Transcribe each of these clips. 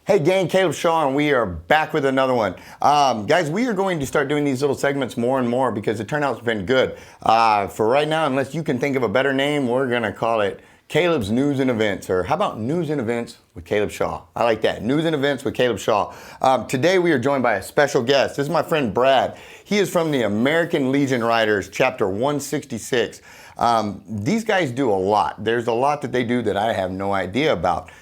Hey gang, Caleb Shaw, and we are back with another one. Guys, we are going to start doing these little segments more and more because the turnout's been good. For right now, unless you can think of a better name, we're going to call it Caleb's News and Events, or how about News and Events with Caleb Shaw? I like that, News and Events with Caleb Shaw. Today we are joined by a special guest. This is my friend Brad. He is from the American Legion Riders, Chapter 166. These guys do a lot. There's a lot that they do that I have no idea about.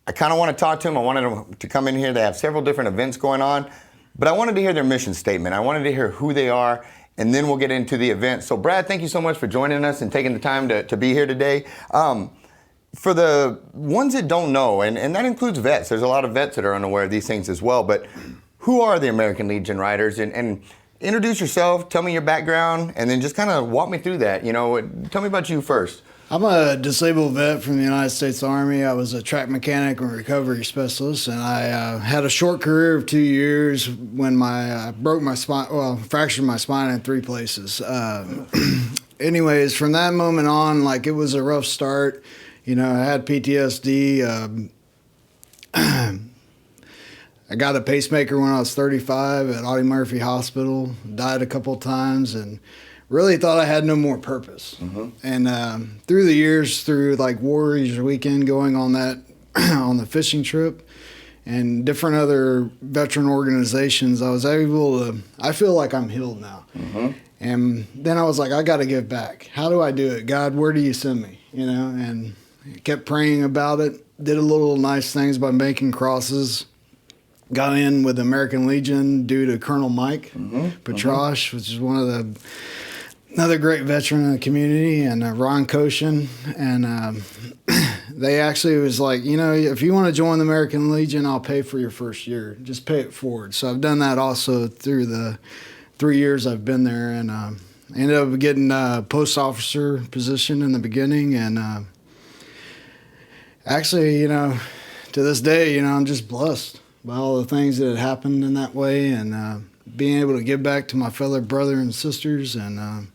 I kind of want to talk to him. I wanted him to come in here. They have several different events going on, but I wanted to hear their mission statement. I wanted to hear who they are, and then we'll get into the event. So Brad, thank you so much for joining us and taking the time to be here today. For the ones that don't know, and that includes vets, there's a lot of vets that are unaware of these things as well, but who are the American Legion Riders? And introduce yourself, tell me your background, and then just kind of walk me through that. You know, tell me about you first. I'm a disabled vet from the United States Army. I was a track mechanic and recovery specialist, and I had a short career of 2 years when I broke my spine, fractured my spine in 3 places. Anyways, from that moment on, like, it was a rough start. You know, I had PTSD. I got a pacemaker when I was 35 at Audie Murphy Hospital, died a couple times, and really thought I had no more purpose. Mm-hmm. And through the years, through like Warriors Weekend, going on that on the fishing trip, and different other veteran organizations, I was able to. I feel like I'm healed now. Mm-hmm. And then I was like, I got to give back. How do I do it? God, where do you send me? You know, and I kept praying about it. Did a little nice things by making crosses. Got in with the American Legion due to Colonel Mike Petrosh, which is one of the another great veteran in the community, and Ron Koshin. And they actually was like, you know, if you want to join the American Legion, I'll pay for your first year. Just pay it forward. So I've done that also through the 3 years I've been there, and ended up getting a post officer position in the beginning. And actually, you know, to this day, you know, I'm just blessed by all the things that had happened in that way, and being able to give back to my fellow brother and sisters. And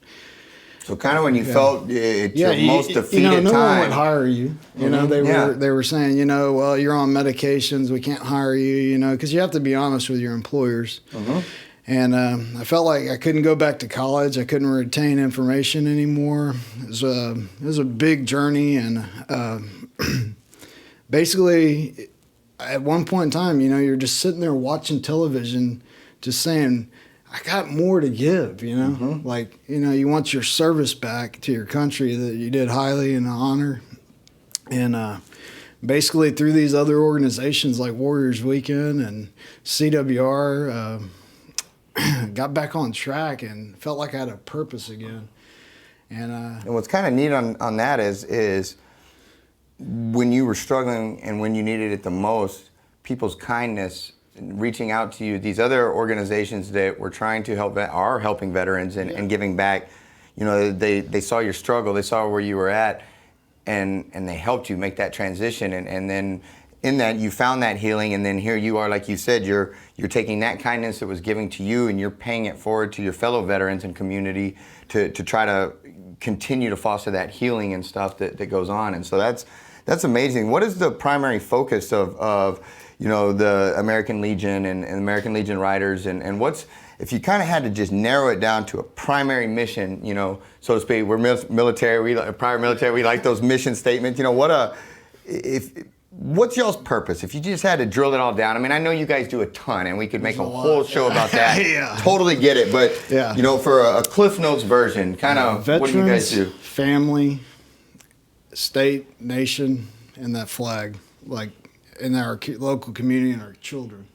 so kind of when you felt it's your most defeated you know, no time. one would hire you. You know, they were saying, you know, well, you're on medications, we can't hire you, you know, because you have to be honest with your employers. And I felt like I couldn't go back to college. I couldn't retain information anymore. It was a big journey, and basically at one point in time, you know, you're just sitting there watching television, just saying, I got more to give, you know? Like, you know, you want your service back to your country that you did highly in honor. And basically through these other organizations like Warriors Weekend and CWR, got back on track and felt like I had a purpose again. And what's kind of neat on that is when you were struggling and when you needed it the most, people's kindness, reaching out to you, these other organizations that were trying to help, are helping veterans and giving back, you know, they saw your struggle, they saw where you were at, and they helped you make that transition. And then in that, you found that healing, and then here you are, like you said, you're taking that kindness that was given to you, and you're paying it forward to your fellow veterans and community to try to continue to foster that healing and stuff that goes on. And so that's amazing. What is the primary focus of you know, the American Legion and American Legion Riders, and what's, if you kind of had to just narrow it down to a primary mission, you know, so to speak, we're military, prior military, we like those mission statements, you know, what's y'all's purpose? If you just had to drill it all down, I mean, I know you guys do a ton, and we could make a whole show about that. Totally get it, but, you know, for a Cliff Notes version, kind of, veterans, what do you guys do? Family, state, nation, and that flag, like, in our local community and our children.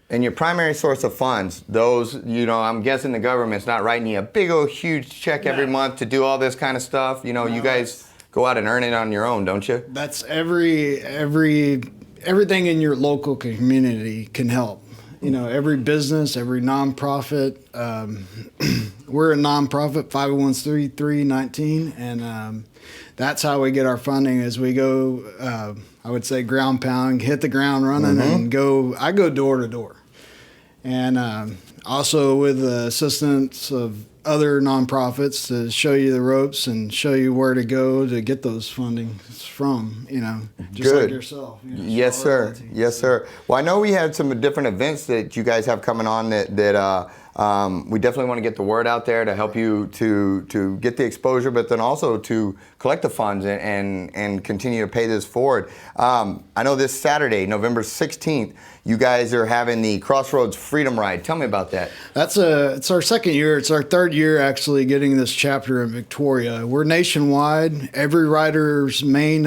And your primary source of funds, those, you know, I'm guessing the government's not writing you a big old huge check every month to do all this kind of stuff. You know, you guys go out and earn it on your own, don't you? That's everything in your local community can help. You know, every business, every nonprofit. We're a nonprofit, 501c3-19, and that's how we get our funding. As we go, I would say ground pound, hit the ground running, and go. I go door to door, and also with the assistance of other nonprofits to show you the ropes and show you where to go to get those funding from, just Good. like yourself. Yes, sir. Realty. Yes, sir. Well, I know we had some different events that you guys have coming on that we definitely want to get the word out there to help you to get the exposure, but then also to collect the funds and continue to pay this forward. I know this Saturday, November 16th, you guys are having the Crossroads Freedom Ride. Tell me about that. It's our second year. It's our third year actually getting this chapter in Victoria. We're nationwide. Every rider's main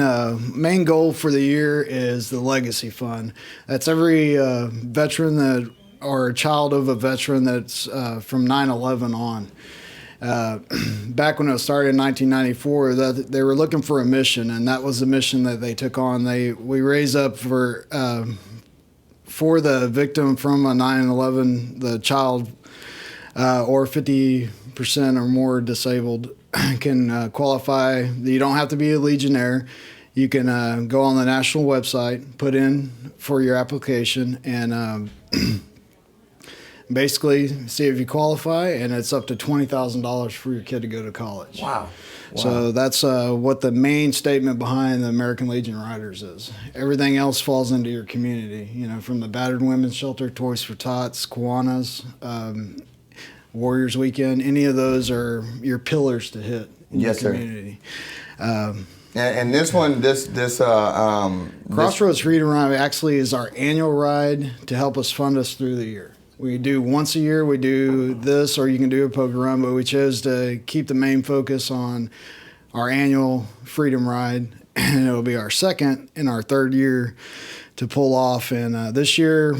goal for the year is the Legacy Fund. That's every veteran that or a child of a veteran that's from 9/11 on. Back when it started in 1994, that they were looking for a mission, and that was the mission that they took on. We raised up for the victim from a 9/11, the child or 50% or more disabled can qualify. You don't have to be a Legionnaire. You can go on the national website, put in for your application, and basically see if you qualify, and it's up to $20,000 for your kid to go to college. Wow. So that's what the main statement behind the American Legion Riders is. Everything else falls into your community, from the Battered Women's Shelter, Toys for Tots, Kiwanis, Warriors Weekend. Any of those are your pillars to hit in your community. And this one, Crossroads Freedom Ride actually is our annual ride to help us fund us through the year. We do once a year, we do this, or you can do a poker run, but we chose to keep the main focus on our annual Freedom Ride, and it'll be our second and our third year to pull off. And this year,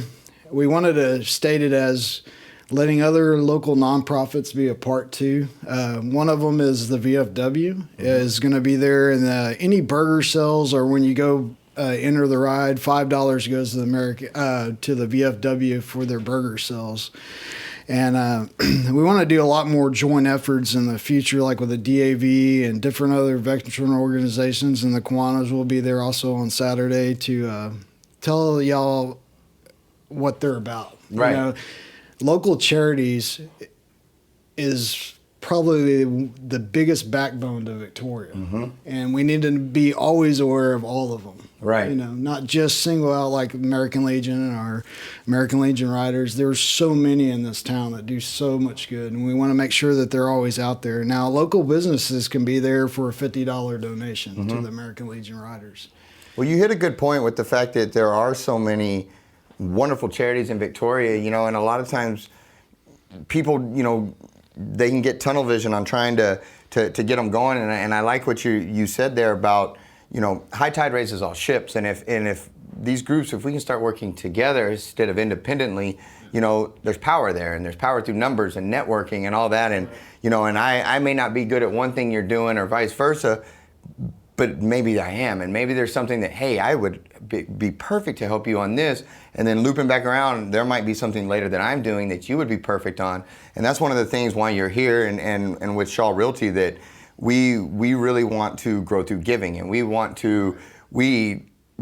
we wanted to state it as letting other local nonprofits be a part too. One of them is the VFW is going to be there, and any burger sales or when you go enter the ride, $5 goes to the VFW for their burger sales. And we want to do a lot more joint efforts in the future, like with the DAV and different other veteran organizations. And the Kiwanis will be there also on Saturday to tell y'all what they're about. Right. Local charities is probably the biggest backbone to Victoria. And we need to be always aware of all of them. Right. Not just single out like American Legion and our American Legion Riders. There's so many in this town that do so much good, and we want to make sure that they're always out there. Now, local businesses can be there for a $50 donation to the American Legion Riders. Well, you hit a good point with the fact that there are so many wonderful charities in Victoria, and a lot of times people, they can get tunnel vision on trying to get them going. And I like what you said there about, high tide raises all ships. And if these groups, if we can start working together instead of independently, there's power there, and there's power through numbers and networking and all that. And, and I may not be good at one thing you're doing or vice versa, but maybe I am. And maybe there's something that, hey, I would be perfect to help you on this. And then looping back around, there might be something later that I'm doing that you would be perfect on. And that's one of the things why you're here and with Shaw Realty, that we really want to grow through giving. And we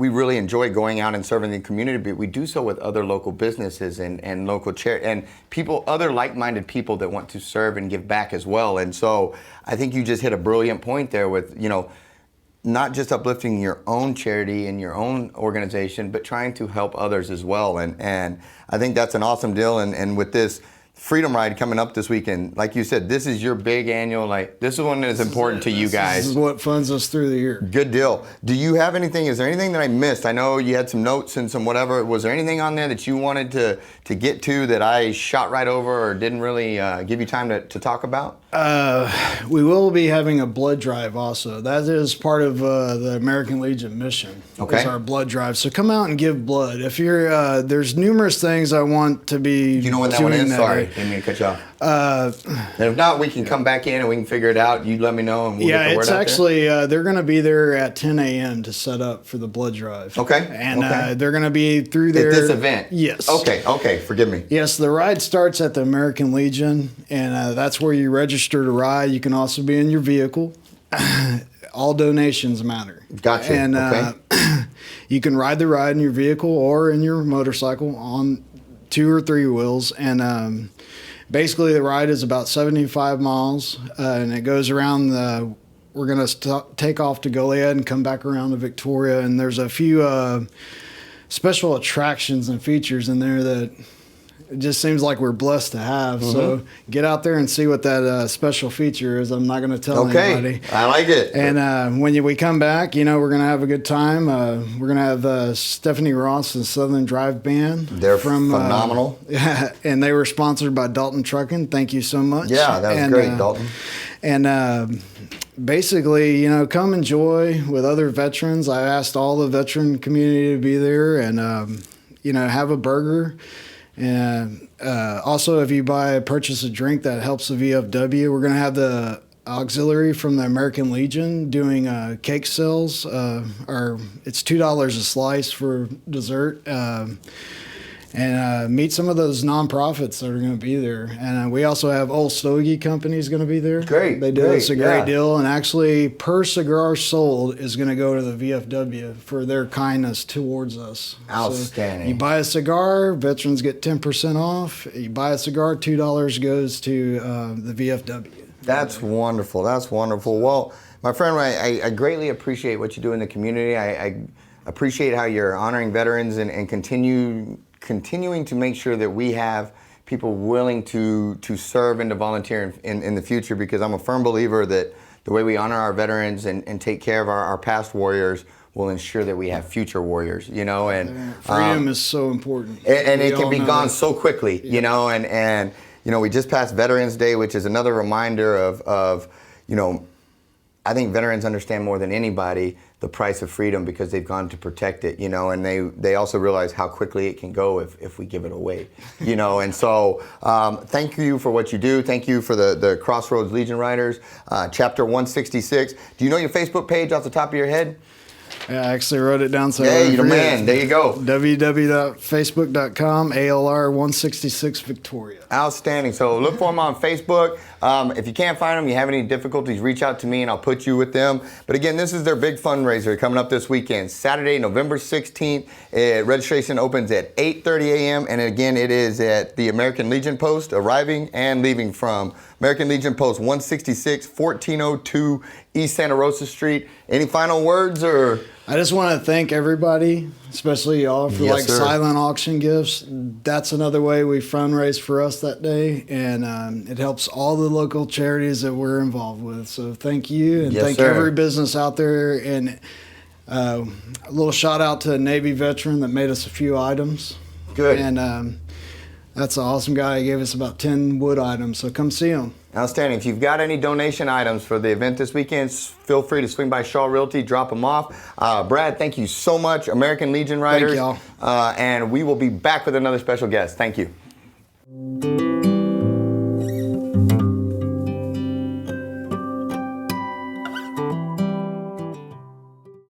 really enjoy going out and serving the community, but we do so with other local businesses and local and people, other like-minded people that want to serve and give back as well. And so I think you just hit a brilliant point there with, not just uplifting your own charity and your own organization, but trying to help others as well. And I think that's an awesome deal. And with this Freedom Ride coming up this weekend, like you said, this is your big annual, this is one that is important to you guys. This is what funds us through the year. Good deal. Do you have anything, is there anything that I missed? I know you had some notes and some whatever. Was there anything on there that you wanted to get to that I shot right over or didn't really give you time to talk about? We will be having a blood drive also. That is part of the American Legion mission. Okay. Is our blood drive. So come out and give blood. If you're, there's numerous things I want to be. Do you know what that one is? Sorry, didn't mean to cut you off. And if not, we can come back in and we can figure it out. You let me know and we'll get the word out there. It's actually, they're going to be there at 10 a.m. to set up for the blood drive. Okay. And they're going to be through there. At this event? Yes. Okay, forgive me. Yes, the ride starts at the American Legion, and that's where you register to ride. You can also be in your vehicle. All donations matter. Gotcha. And you can ride the ride in your vehicle or in your motorcycle on 2 or 3 wheels. And basically the ride is about 75 miles, and it goes around the. We're going to take off to Goliad and come back around to Victoria, and there's a few special attractions and features in there that it just seems like we're blessed to have. So get out there and see what that special feature is. I'm not going to tell anybody. I like it. And when we come back, we're going to have a good time. We're going to have Stephanie Ross and Southern Drive Band. They're phenomenal. Yeah, and they were sponsored by Dalton Trucking. Thank you so much. Yeah, that was great, Dalton. And basically, come enjoy with other veterans. I asked all the veteran community to be there and, have a burger. And also, if you purchase a drink that helps the VFW, we're going to have the auxiliary from the American Legion doing cake sales. It's $2 a slice for dessert. And meet some of those nonprofits that are going to be there. And we also have Old Stogie Company's going to be there. Great. They do us a great deal. And actually, per cigar sold is going to go to the VFW for their kindness towards us. Outstanding. So you buy a cigar, veterans get 10% off. You buy a cigar, $2 goes to the VFW. That's wonderful. That's wonderful. Well, my friend, I greatly appreciate what you do in the community. I appreciate how you're honoring veterans and continuing to make sure that we have people willing to serve and to volunteer in the future, because I'm a firm believer that the way we honor our veterans and take care of our past warriors will ensure that we have future warriors, and freedom is so important. And it can be gone so quickly, and we just passed Veterans Day, which is another reminder of I think veterans understand more than anybody the price of freedom because they've gone to protect it, and they also realize how quickly it can go if we give it away, and so thank you for what you do. Thank you for the Crossroads Legion Riders, Chapter 166. Do you know your Facebook page off the top of your head? Yeah, I actually wrote it down. So hey, you're the man. There you go. www.facebook.com, ALR 166 Victoria. Outstanding. So look for them on Facebook. If you can't find them, you have any difficulties, reach out to me and I'll put you with them. But again, this is their big fundraiser coming up this weekend, Saturday, November 16th. Registration opens at 8:30 a.m. And again, it is at the American Legion Post, arriving and leaving from American Legion Post 166, 1402 East Santa Rosa Street. Any final words or? I just want to thank everybody, especially y'all, for silent auction gifts. That's another way we fundraise for us that day, and it helps all the local charities that we're involved with. So thank you, and thank every business out there. And a little shout out to a Navy veteran that made us a few items. Good. And that's an awesome guy. He gave us about 10 wood items, so come see him. Outstanding. If you've got any donation items for the event this weekend, feel free to swing by Shaw Realty, drop them off. Brad, thank you so much. American Legion Riders. Thank y'all. And we will be back with another special guest. Thank you.